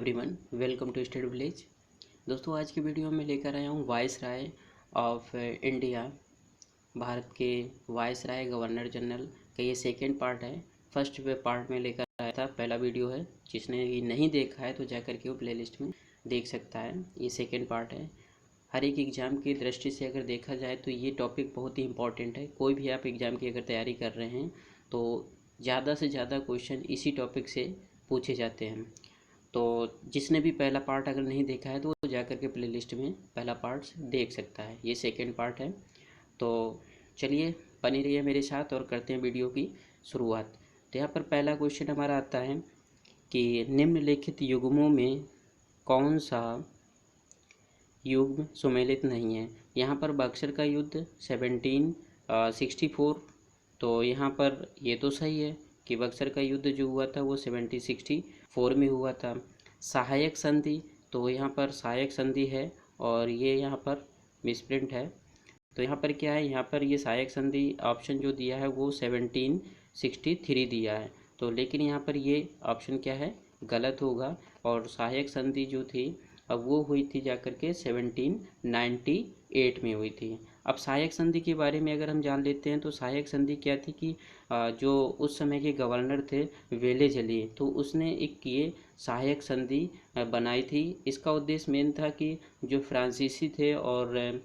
Everyone, welcome to state village. दोस्तों, आज की वीडियो में लेकर आया हूँ वाइसराय ऑफ इंडिया, भारत के वाइसराय गवर्नर जनरल का ये सेकेंड पार्ट है। फर्स्ट पार्ट में लेकर आया था, पहला वीडियो है। जिसने ये नहीं देखा है तो जाकर के वो प्लेलिस्ट में देख सकता है। ये सेकेंड पार्ट है। हर एक एग्ज़ाम की दृष्टि से अगर देखा जाए तो ये टॉपिक बहुत ही इंपॉर्टेंट है। कोई भी आप एग्ज़ाम की अगर तैयारी कर रहे हैं तो ज़्यादा से ज़्यादा क्वेश्चन इसी टॉपिक से पूछे जाते हैं। तो जिसने भी पहला पार्ट अगर नहीं देखा है तो वो जाकर के प्लेलिस्ट में पहला पार्ट देख सकता है। ये सेकंड पार्ट है। तो चलिए, बने रहिए मेरे साथ और करते हैं वीडियो की शुरुआत। तो यहाँ पर पहला क्वेश्चन हमारा आता है कि निम्नलिखित युग्मों में कौन सा युग्म सुमेलित नहीं है। यहाँ पर बक्सर का युद्ध 1764, तो यहाँ पर ये तो सही है कि बक्सर का युद्ध जो हुआ था वो 1764 में हुआ था। सहायक संधि, तो यहाँ पर सहायक संधि है और ये यहाँ पर मिसप्रिंट है। तो यहाँ पर क्या है, यहाँ पर ये सहायक संधि ऑप्शन जो दिया है वो 1763 दिया है। तो लेकिन यहाँ पर ये ऑप्शन क्या है, गलत होगा। और सहायक संधि जो थी अब वो हुई थी जाकर के 1798 में हुई थी। अब सहायक संधि के बारे में अगर हम जान लेते हैं तो सहायक संधि क्या थी कि जो उस समय के गवर्नर थे वेलेजली, तो उसने एक ये सहायक संधि बनाई थी। इसका उद्देश्य मेन था कि जो फ्रांसीसी थे और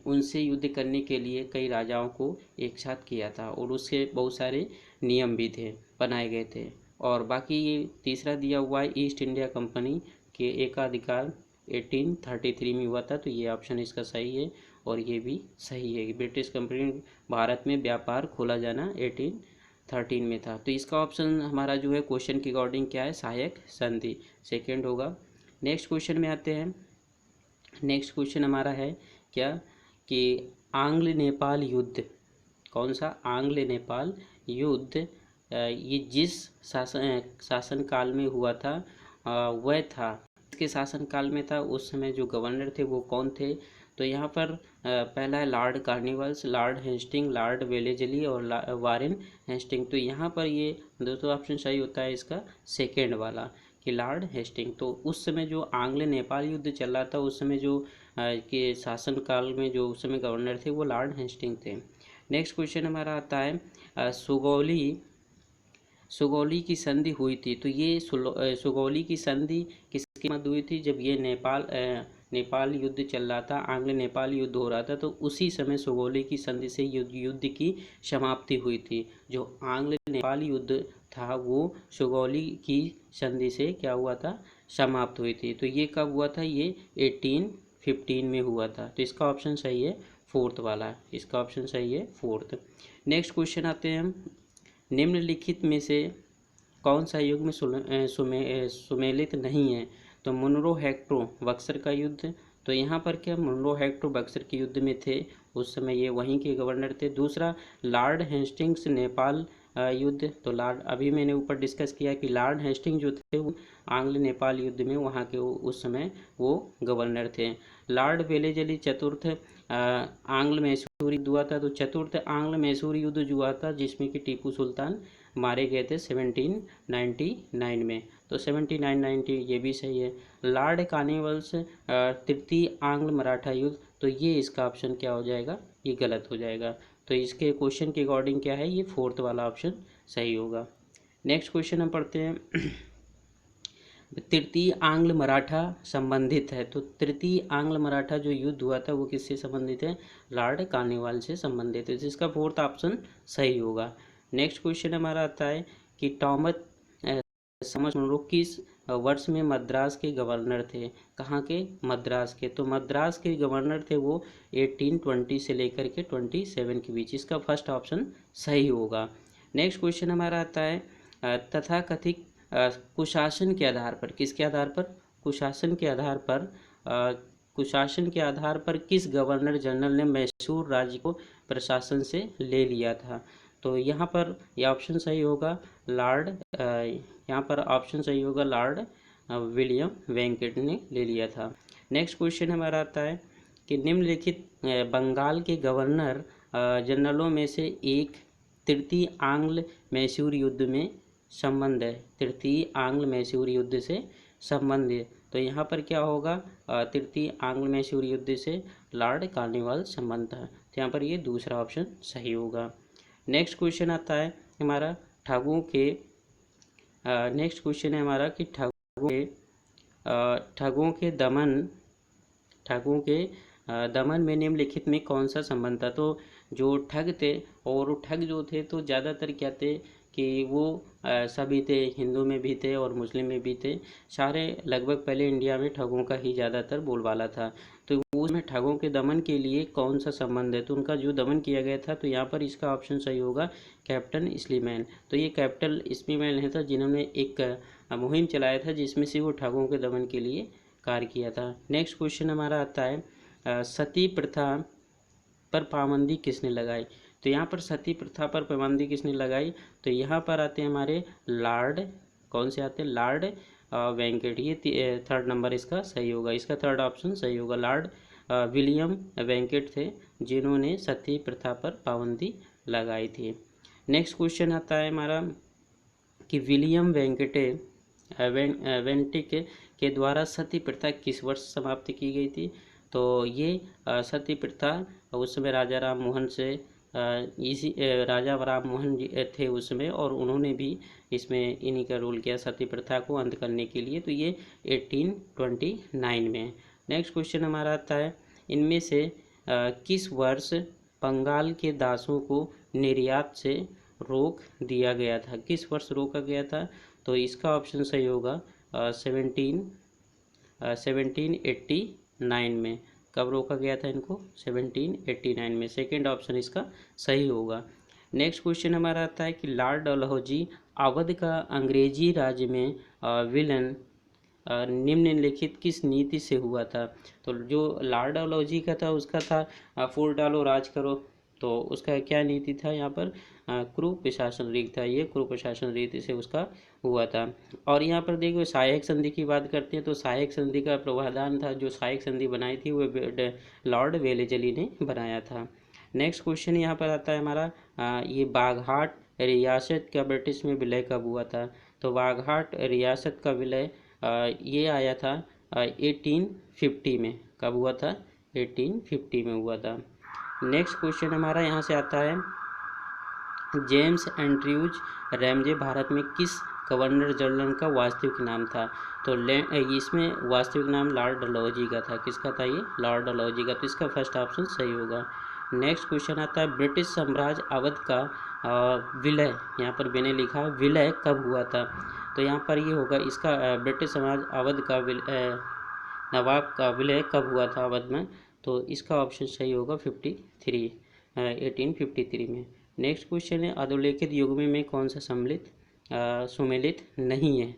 उनसे युद्ध करने के लिए कई राजाओं को एक साथ किया था और उसके बहुत सारे नियम भी थे, बनाए गए थे। और बाकी ये तीसरा दिया हुआ है ईस्ट इंडिया कंपनी के एकाधिकार 1833 में हुआ था। तो ये ऑप्शन इसका सही है और ये भी सही है कि ब्रिटिश कंपनी भारत में व्यापार खोला जाना 1813 में था। तो इसका ऑप्शन हमारा जो है क्वेश्चन के अकॉर्डिंग क्या है, सहायक संधि सेकेंड होगा। नेक्स्ट क्वेश्चन में आते हैं। नेक्स्ट क्वेश्चन हमारा है क्या कि आंग्ल नेपाल युद्ध, कौन सा आंग्ल नेपाल युद्ध ये जिस शासन काल में हुआ था वह था, इसके शासन काल में था, उस समय जो गवर्नर थे वो कौन थे। तो यहाँ पर पहला है Lord Cornwallis, Lord Hastings, Lord Wellesley और वारेन हेस्टिंग। तो यहाँ पर ये दोस्तों ऑप्शन सही होता है इसका सेकेंड वाला कि लॉर्ड हेस्टिंग। तो उस समय जो आंग्ल नेपाल युद्ध चल रहा था उस समय जो के शासन काल में जो उस समय गवर्नर थे वो लॉर्ड हेस्टिंग थे। नेक्स्ट क्वेश्चन हमारा आता है सुगौली की संधि हुई थी। तो ये सुगौली की संधि किसके मध्य हुई थी, जब ये नेपाल युद्ध चल रहा था, आंग्ल नेपाल युद्ध हो रहा था, तो उसी समय सुगौली की संधि से युद्ध की समाप्ति हुई थी। जो आंग्ल नेपाल युद्ध था वो सुगौली की संधि से क्या हुआ था, समाप्त हुई थी। तो ये कब हुआ था, ये 1815 में हुआ था। तो इसका ऑप्शन सही है फोर्थ वाला, इसका ऑप्शन सही है फोर्थ। नेक्स्ट क्वेश्चन आते हैं हम। निम्नलिखित में से कौन सा युग में सुमेलित नहीं है। तो मुनरो हेक्टो बक्सर का युद्ध, तो यहाँ पर क्या मुनरो हेक्टो बक्सर के युद्ध में थे, उस समय ये वहीं के गवर्नर थे। दूसरा लॉर्ड हेस्टिंग्स नेपाल युद्ध, तो लॉर्ड अभी मैंने ऊपर डिस्कस किया कि लॉर्ड हेस्टिंग जो थे वो आंग्ल नेपाल युद्ध में वहाँ के उस समय वो गवर्नर थे। लॉर्ड वेलेजली चतुर्थ आंग्ल मैसूर युद्ध हुआ था। तो चतुर्थ आंग्ल मैसूर युद्ध जो हुआ था जिसमें कि टीपू सुल्तान मारे गए थे 1799 में। तो 1790 ये भी सही है। लॉर्ड कार्निवल्स तृतीय आंग्ल मराठा युद्ध, तो ये इसका ऑप्शन क्या हो जाएगा, ये गलत हो जाएगा। तो इसके क्वेश्चन के अकॉर्डिंग क्या है, ये फोर्थ वाला ऑप्शन सही होगा। नेक्स्ट क्वेश्चन हम पढ़ते हैं। तृतीय आंग्ल मराठा संबंधित है। तो तृतीय आंग्ल मराठा जो युद्ध हुआ था वो किससे संबंधित है, लॉर्ड कार्निवाल से संबंधित है, जिसका फोर्थ ऑप्शन सही होगा। नेक्स्ट क्वेश्चन हमारा आता है कि टॉमस मुनरो किस वर्ष में मद्रास के गवर्नर थे। कहाँ के, मद्रास के। तो मद्रास के गवर्नर थे वो 1820 से लेकर के 27 के बीच, इसका फर्स्ट ऑप्शन सही होगा। नेक्स्ट क्वेश्चन हमारा आता है तथा कथित कुशासन के आधार पर, किसके आधार पर, कुशासन के आधार पर कुशासन के आधार पर किस गवर्नर जनरल ने मैसूर राज्य को प्रशासन से ले लिया था। तो यहाँ पर यह ऑप्शन सही होगा लॉर्ड यहाँ पर ऑप्शन सही होगा लॉर्ड विलियम वेंकट ने ले लिया था। नेक्स्ट क्वेश्चन हमारा आता है कि निम्नलिखित बंगाल के गवर्नर जनरलों में से एक तृतीय आंग्ल मैसूर युद्ध में संबंध है, तृतीय आंग्ल मैसूर युद्ध से संबंध है। तो यहाँ पर क्या होगा, तृतीय आंग्ल मैसूर युद्ध से लॉर्ड कार्नवाल संबंध था। तो यहाँ पर ये दूसरा ऑप्शन सही होगा। नेक्स्ट क्वेश्चन आता है हमारा ठगों के नेक्स्ट क्वेश्चन है हमारा कि ठगों के दमन में निम्नलिखित में कौन सा संबंध था। तो जो ठग थे, और ठग जो थे तो ज़्यादातर क्या थे कि वो सभी थे, हिंदू में भी थे और मुस्लिम में भी थे, सारे लगभग पहले इंडिया में ठगों का ही ज़्यादातर बोलबाला था। तो उसमें ठगों के दमन के लिए कौन सा संबंध है, तो उनका जो दमन किया गया था, तो यहाँ पर इसका ऑप्शन सही होगा कैप्टन स्लीमैन। तो ये कैप्टन स्लीमैन है था जिन्होंने एक मुहिम चलाया था जिसमें से वो ठगों के दमन के लिए कार्य किया था। नेक्स्ट क्वेश्चन हमारा आता है सती प्रथा पर पाबंदी किसने लगाई। तो यहाँ पर सती प्रथा पर पाबंदी किसने लगाई, तो यहाँ पर आते हैं हमारे लॉर्ड, कौन से आते हैं, लॉर्ड वेंकट। ये थर्ड नंबर इसका सही होगा, इसका थर्ड ऑप्शन सही होगा। लॉर्ड विलियम वेंकट थे जिन्होंने सती प्रथा पर पाबंदी लगाई थी। नेक्स्ट क्वेश्चन आता है हमारा कि विलियम वेंटिक के द्वारा सती प्रथा किस वर्ष समाप्त की गई थी। तो ये सती प्रथा उस समय राजा राम मोहन से राजा राम मोहन जी थे उस समय, और उन्होंने भी इसमें इन्हीं का रोल किया सती प्रथा को अंत करने के लिए। तो ये 1829 में। नेक्स्ट क्वेश्चन हमारा आता है इनमें से किस वर्ष बंगाल के दासों को निर्यात से रोक दिया गया था, किस वर्ष रोका गया था। तो इसका ऑप्शन सही होगा 1789 में। कब रोका गया था इनको, 1789 में। सेकेंड ऑप्शन इसका सही होगा। नेक्स्ट क्वेश्चन हमारा आता है कि लॉर्ड डलहौजी अवध का अंग्रेजी राज्य में विलन निम्नलिखित किस नीति से हुआ था। तो जो लॉर्ड डलहौजी का था उसका था फूल डालो राज करो, तो उसका क्या नीति था, यहाँ पर क्रू प्रशासन रीति था, ये क्रू प्रशासन रीति से उसका हुआ था। और यहाँ पर देखो सहायक संधि की बात करते हैं, तो सहायक संधि का प्रावधान था, जो सहायक संधि बनाई थी वो लॉर्ड वेलेजली ने बनाया था। नेक्स्ट क्वेश्चन यहाँ पर आता है हमारा ये बाघाट रियासत का ब्रिटिश में विलय कब हुआ था। तो बाघाट रियासत का विलय ये आया था 1850 में। कब हुआ था, 1850 में हुआ था। नेक्स्ट क्वेश्चन हमारा यहाँ से आता है जेम्स एंड्रयूज रैमजे भारत में किस गवर्नर जनरल का वास्तविक नाम था। तो इसमें वास्तविक नाम लॉर्ड डलहौजी का था। किसका था ये, लॉर्ड डलहौजी का। तो इसका फर्स्ट ऑप्शन सही होगा। नेक्स्ट क्वेश्चन आता है ब्रिटिश साम्राज्य अवध का विलय, यहाँ पर मैंने लिखा विलय कब हुआ था। तो यहाँ पर ये होगा इसका ब्रिटिश साम्राज्य अवध का नवाब का विलय कब हुआ था अवध में। तो इसका ऑप्शन सही होगा 1853 में। नेक्स्ट क्वेश्चन है अधोलेखित युग्म में कौन सा सुमेलित नहीं है।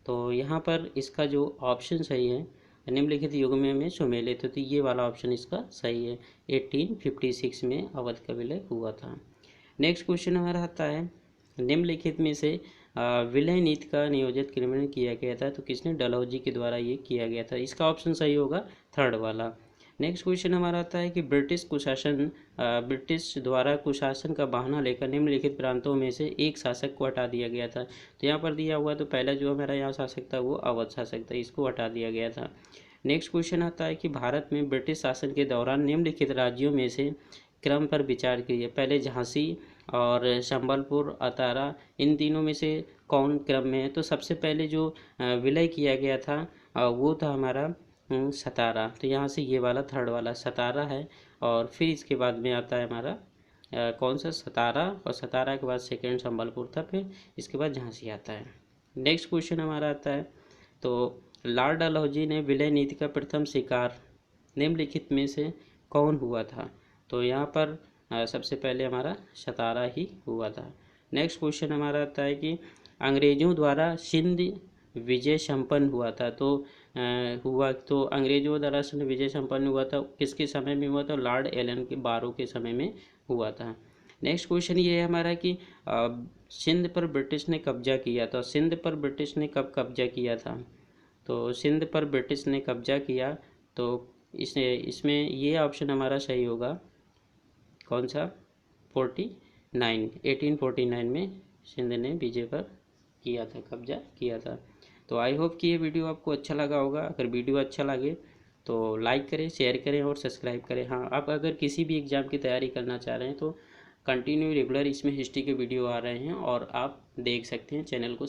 तो यहाँ पर इसका जो ऑप्शन सही है निम्नलिखित युग्म में सुमेलित, तो ये वाला ऑप्शन इसका सही है। 1856 में अवध का विलय हुआ था। नेक्स्ट क्वेश्चन हमारा आता है निम्नलिखित में से विलय नीति का नियोजित क्रियान्वयन किया गया था। तो किसने, डलहौजी के द्वारा ये किया गया था। इसका ऑप्शन सही होगा थर्ड वाला। नेक्स्ट क्वेश्चन हमारा आता है कि ब्रिटिश द्वारा कुशासन का बहाना लेकर निम्नलिखित प्रांतों में से एक शासक को हटा दिया गया था। तो यहाँ पर दिया हुआ तो पहला जो हमारा यहाँ शासक था वो अवध शासक था, इसको हटा दिया गया था। नेक्स्ट क्वेश्चन आता है कि भारत में ब्रिटिश शासन के दौरान निम्नलिखित राज्यों में से क्रम पर विचार कीजिए। पहले झांसी और संबलपुर, अतारा, इन तीनों में से कौन क्रम में है। तो सबसे पहले जो विलय किया गया था वो था हमारा सतारा। तो यहाँ से ये वाला थर्ड वाला सतारा है, और फिर इसके बाद में आता है हमारा कौन सा, सतारा, और सतारा के बाद सेकेंड संबलपुर था, फिर इसके बाद झांसी आता है। नेक्स्ट क्वेश्चन हमारा आता है तो लॉर्ड डलहौजी ने विलय नीति का प्रथम शिकार निम्नलिखित में से कौन हुआ था। तो यहाँ पर सबसे पहले हमारा सतारा ही हुआ था। नेक्स्ट क्वेश्चन हमारा आता है कि अंग्रेजों द्वारा सिंध विजय संपन्न हुआ था। तो अंग्रेजों द्वारा सिंध विजय संपन्न हुआ था, किसके समय में हुआ था, लॉर्ड एलन के बारो के समय में हुआ था। नेक्स्ट क्वेश्चन ये है हमारा कि सिंध पर ब्रिटिश ने कब्जा किया था। सिंध पर ब्रिटिश ने कब कब्जा किया था। तो सिंध पर ब्रिटिश ने कब्जा किया, तो इसमें ये ऑप्शन हमारा सही होगा कौन सा, 1849 में सिंध ने विजय पर किया था, कब्जा किया था। तो आई होप कि ये वीडियो आपको अच्छा लगा होगा। अगर वीडियो अच्छा लगे तो लाइक करें, शेयर करें और सब्सक्राइब करें। हाँ, आप अगर किसी भी एग्ज़ाम की तैयारी करना चाह रहे हैं तो कंटिन्यू रेगुलर इसमें हिस्ट्री के वीडियो आ रहे हैं और आप देख सकते हैं। चैनल को